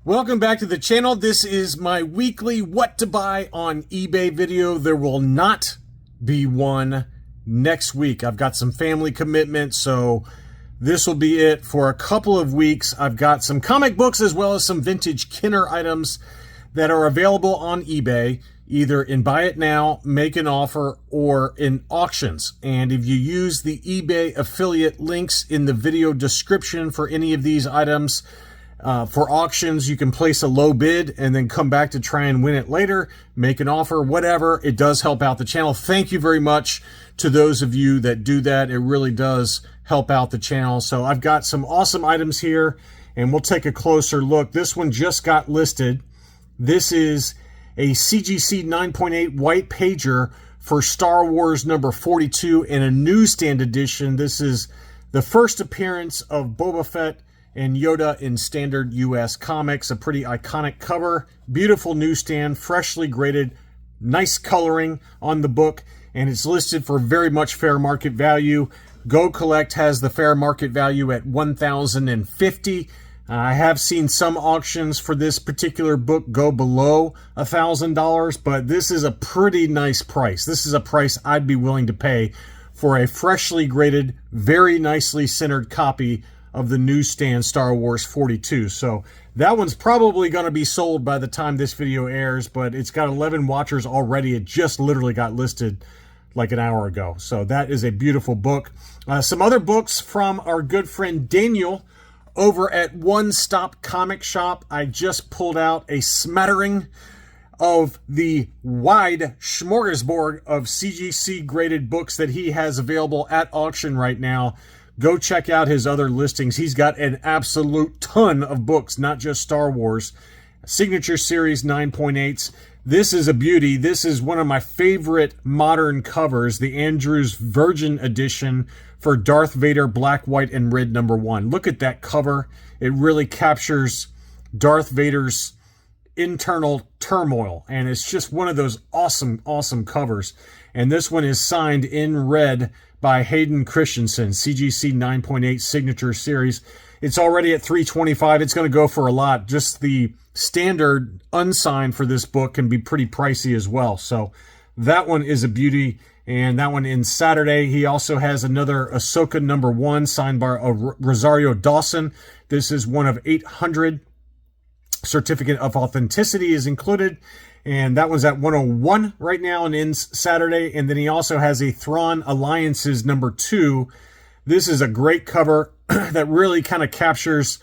Welcome back to the channel. This is my weekly what to buy on eBay video. There will not be one next week. I've got some family commitments, so this will be it for a couple of weeks. I've got some comic books as well as some vintage Kenner items that are available on eBay, either in buy it now, make an offer, or in auctions. And if you use the eBay affiliate links in the video description for any of these items, for auctions, you can place a low bid and then come back to try and win it later, make an offer, whatever. It does help out the channel. Thank you very much to those of you that do that. It really does help out the channel. So I've got some awesome items here and we'll take a closer look. This one just got listed. This is a CGC 9.8 white pager for Star Wars number 42 in a newsstand edition. This is the first appearance of Boba Fett and Yoda in standard US comics. A pretty iconic cover, beautiful newsstand, freshly graded, nice coloring on the book, and it's listed for very much fair market value. Go Collect has the fair market value at $1,050. I have seen some auctions for this particular book go below $1,000, but this is a pretty nice price. This is a price I'd be willing to pay for a freshly graded, very nicely centered copy of the newsstand Star Wars 42. So that one's probably going to be sold by the time this video airs, but it's got 11 watchers already. It just literally got listed like an hour ago. So that is a beautiful book. Some other books from our good friend Daniel over at OneStop Comic Shop. I just pulled out a smattering of the wide smorgasbord of CGC graded books that he has available at auction right now. Go check out his other listings. He's got an absolute ton of books, not just Star Wars. Signature Series 9.8s. This is a beauty. This is one of my favorite modern covers, the Andrews Virgin Edition for Darth Vader Black, White, and Red #1. Look at that cover. It really captures Darth Vader's internal turmoil, and it's just one of those awesome, awesome covers. And this one is signed in red by Hayden Christensen, CGC 9.8 Signature Series. It's already at $325. It's going to go for a lot. Just the standard unsigned for this book can be pretty pricey as well. So that one is a beauty, and that one in Saturday. He also has another Ahsoka #1 signed by Rosario Dawson. This is one of 800. Certificate of Authenticity is included, and that one's at 101 right now and ends Saturday. And then he also has a Thrawn Alliances #2. This is a great cover that really kind of captures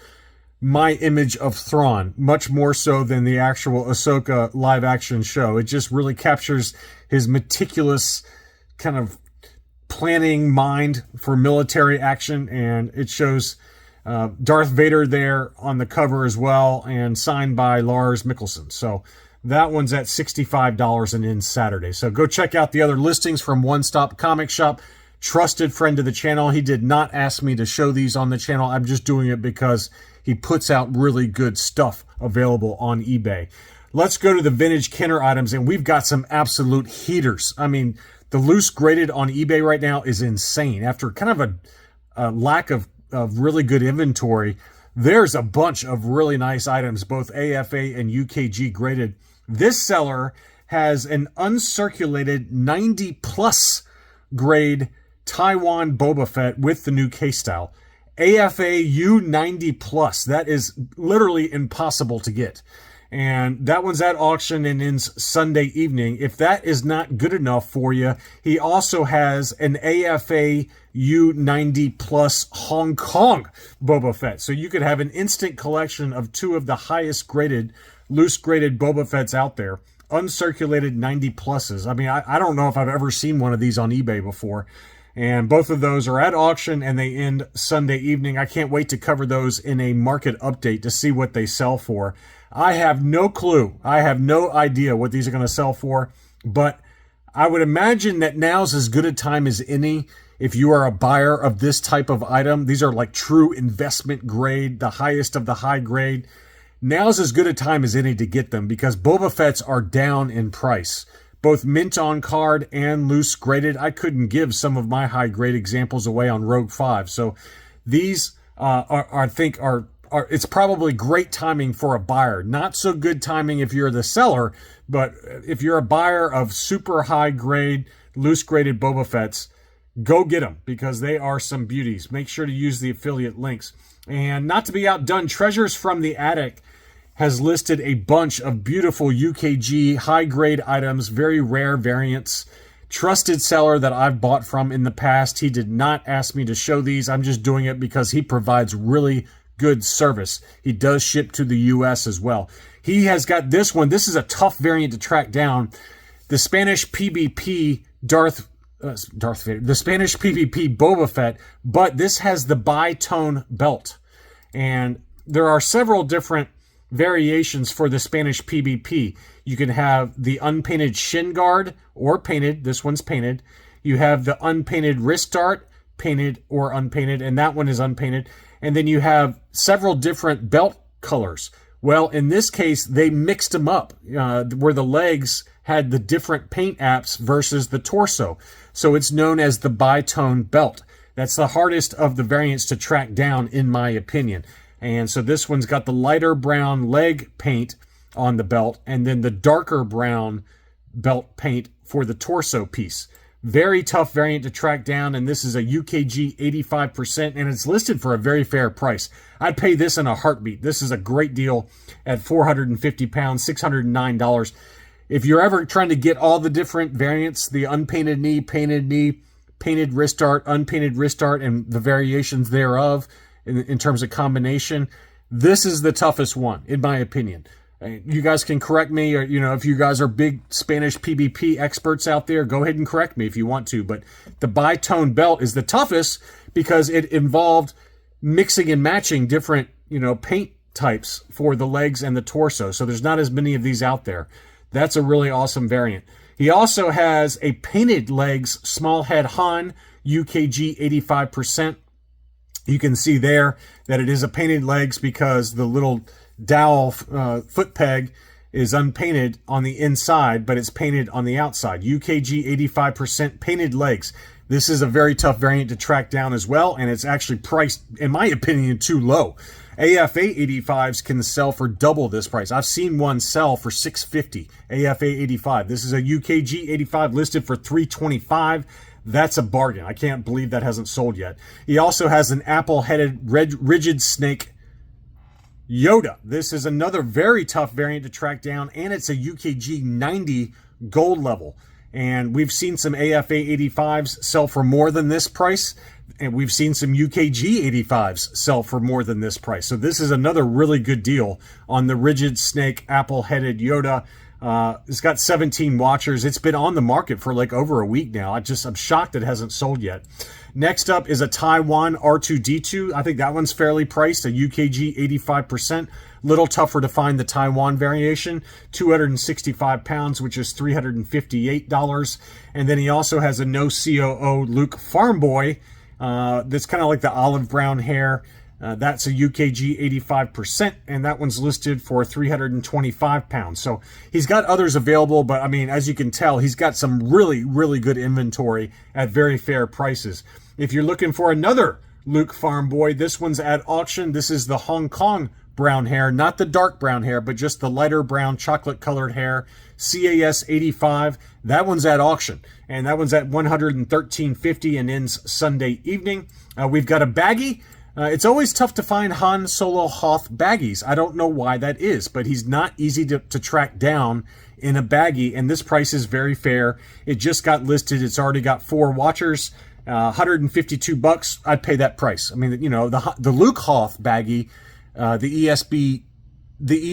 my image of Thrawn, much more so than the actual Ahsoka live action show. It just really captures his meticulous kind of planning mind for military action, and it shows Darth Vader there on the cover as well, and signed by Lars Mikkelsen. So that one's at $65 and ends Saturday. So go check out the other listings from One Stop Comic Shop. Trusted friend of the channel. He did not ask me to show these on the channel. I'm just doing it because he puts out really good stuff available on eBay. Let's go to the vintage Kenner items, and we've got some absolute heaters. I mean, the loose graded on eBay right now is insane. After kind of a lack of really good inventory, there's a bunch of really nice items, both AFA and UKG graded. This seller has an uncirculated 90+ grade Taiwan Boba Fett with the new case style. AFA U90+. That is literally impossible to get. And that one's at auction and ends Sunday evening. If that is not good enough for you, he also has an AFA U90+ Hong Kong Boba Fett. So you could have an instant collection of two of the highest graded, loose graded Boba Fetts out there. Uncirculated 90+s. I mean, I don't know if I've ever seen one of these on eBay before. And both of those are at auction and they end Sunday evening. I can't wait to cover those in a market update to see what they sell for. I have no clue. I have no idea what these are going to sell for, but I would imagine that now's as good a time as any if you are a buyer of this type of item. These are like true investment grade, the highest of the high grade. Now's as good a time as any to get them because Boba Fetts are down in price. Both mint on card and loose graded. I couldn't give some of my high grade examples away on Rogue 5. So these I think are it's probably great timing for a buyer. Not so good timing if you're the seller, but if you're a buyer of super high grade, loose graded Boba Fett's, go get them because they are some beauties. Make sure to use the affiliate links. And not to be outdone, Treasures from the Attic has listed a bunch of beautiful UKG high grade items, very rare variants. Trusted seller that I've bought from in the past. He did not ask me to show these. I'm just doing it because he provides really good service. He does ship to the US as well. He has got this one. This is a tough variant to track down. The Spanish PvP Darth Vader, the Spanish PvP Boba Fett, but this has the bi-tone belt. And there are several different variations for the Spanish PvP. You can have the unpainted shin guard or painted. This one's painted. You have the unpainted wrist dart, painted or unpainted, and that one is unpainted. And then you have several different belt colors. Well, in this case, they mixed them up where the legs had the different paint apps versus the torso. So it's known as the bi-tone belt. That's the hardest of the variants to track down, in my opinion. And so this one's got the lighter brown leg paint on the belt and then the darker brown belt paint for the torso piece. Very tough variant to track down, and this is a UKG 85%, and it's listed for a very fair price. I'd pay this in a heartbeat. This is a great deal at 450 pounds, $609. If you're ever trying to get all the different variants, the unpainted knee, painted wrist dart, unpainted wrist dart, and the variations thereof in terms of combination, this is the toughest one, in my opinion. You guys can correct me, or if you guys are big Spanish PvP experts out there, go ahead and correct me if you want to. But the bi-tone belt is the toughest because it involved mixing and matching different, paint types for the legs and the torso. So there's not as many of these out there. That's a really awesome variant. He also has a painted legs small head Han, UKG 85%. You can see there that it is a painted legs because the little dowel foot peg is unpainted on the inside, but it's painted on the outside. UKG 85% painted legs. This is a very tough variant to track down as well, and it's actually priced, in my opinion, too low. AFA 85s can sell for double this price. I've seen one sell for $650. AFA 85. This is a UKG 85 listed for $325. That's a bargain. I can't believe that hasn't sold yet. He also has an apple-headed rigid snake Yoda. This is another very tough variant to track down, and it's a UKG 90 gold level. And we've seen some AFA 85s sell for more than this price, and we've seen some UKG 85s sell for more than this price. So this is another really good deal on the rigid snake apple-headed Yoda. It's got 17 watchers. It's been on the market for like over a week now. I'm shocked it hasn't sold yet. Next up is a Taiwan R2D2. I think that one's fairly priced, a UKG 85%. Little tougher to find the Taiwan variation, 265 pounds, which is $358. And then he also has a no COO Luke Farmboy. That's kind of like the olive brown hair. That's a UKG 85%, and that one's listed for 325 pounds. So he's got others available, but I mean, as you can tell, he's got some really, really good inventory at very fair prices. If you're looking for another Luke Farmboy, this one's at auction. This is the Hong Kong brown hair, not the dark brown hair, but just the lighter brown chocolate colored hair, CAS 85. That one's at auction, and that one's at $113.50 and ends Sunday evening. We've got a baggie. It's always tough to find Han Solo Hoth baggies. I don't know why that is, but he's not easy to track down in a baggie, and this price is very fair. It just got listed. It's already got 4 watchers, $152. I'd pay that price. I mean, the Luke Hoth baggie, the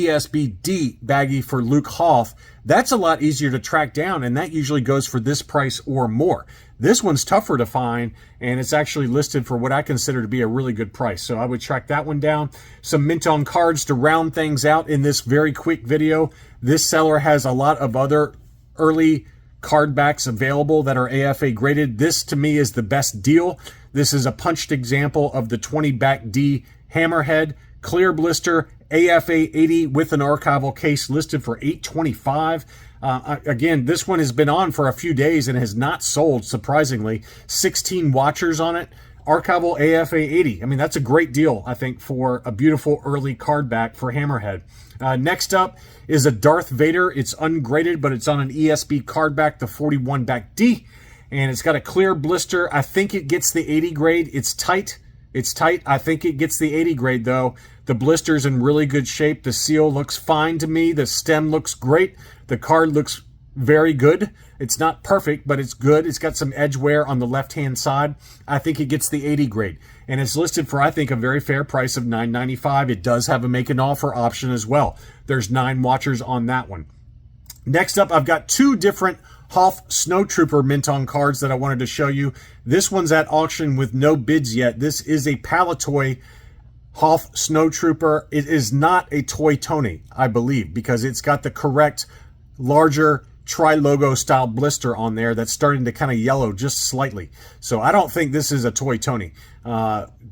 ESBD baggie for Luke Hoth, that's a lot easier to track down, and that usually goes for this price or more. This one's tougher to find, and it's actually listed for what I consider to be a really good price. So I would track that one down. Some mint on cards to round things out in this very quick video. This seller has a lot of other early card backs available that are AFA graded. This, to me, is the best deal. This is a punched example of the 20 back D Hammerhead, clear blister, AFA 80 with an archival case, listed for $825. Again, this one has been on for a few days and has not sold, surprisingly. 16 watchers on it. Archival AFA 80. I mean, that's a great deal, I think, for a beautiful early card back for Hammerhead. Next up is a Darth Vader. It's ungraded, but it's on an ESB card back, the 41 back D. And it's got a clear blister. I think it gets the 80 grade. It's tight. It's tight. I think it gets the 80 grade, though. The blister's in really good shape. The seal looks fine to me. The stem looks great. The card looks very good. It's not perfect, but it's good. It's got some edge wear on the left-hand side. I think it gets the 80 grade. And it's listed for, I think, a very fair price of $9.95. It does have a make an offer option as well. There's 9 watchers on that one. Next up, I've got 2 different Hoth Snowtrooper mint on cards that I wanted to show you. This one's at auction with no bids yet. This is a Palatoy Hoth Snowtrooper. It is not a Toy Tony, I believe, because it's got the correct larger tri-logo style blister on there that's starting to kind of yellow just slightly. So I don't think this is a Toy Tony.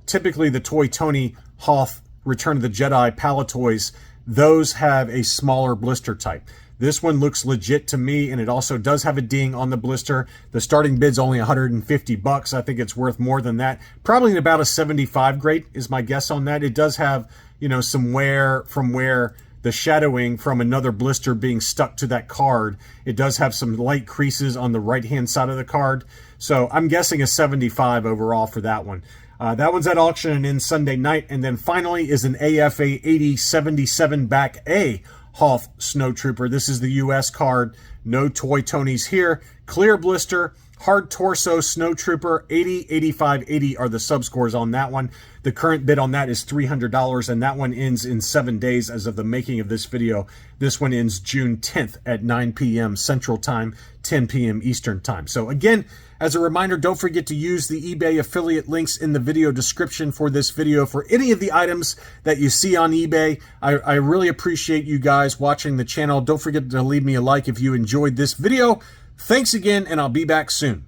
Typically the Toy Tony Hoth Return of the Jedi Palatoys, those have a smaller blister type. This one looks legit to me, and it also does have a ding on the blister. The starting bid's only $150. I think it's worth more than that. Probably about a 75 grade is my guess on that. It does have, you know, some wear from where the shadowing from another blister being stuck to that card. It does have some light creases on the right-hand side of the card. So I'm guessing a 75 overall for that one. That one's at auction and in Sunday night. And then finally is an AFA 80 77 back A Hoth Snowtrooper. This is the US card. No Toy Tonys here. Clear blister. Hard torso Snowtrooper, 80, 85, 80 are the subscores on that one. The current bid on that is $300, and that one ends in 7 days as of the making of this video. This one ends June 10th at 9 p.m. Central Time, 10 p.m. Eastern Time. So again, as a reminder, don't forget to use the eBay affiliate links in the video description for this video for any of the items that you see on eBay. I really appreciate you guys watching the channel. Don't forget to leave me a like if you enjoyed this video. Thanks again, and I'll be back soon.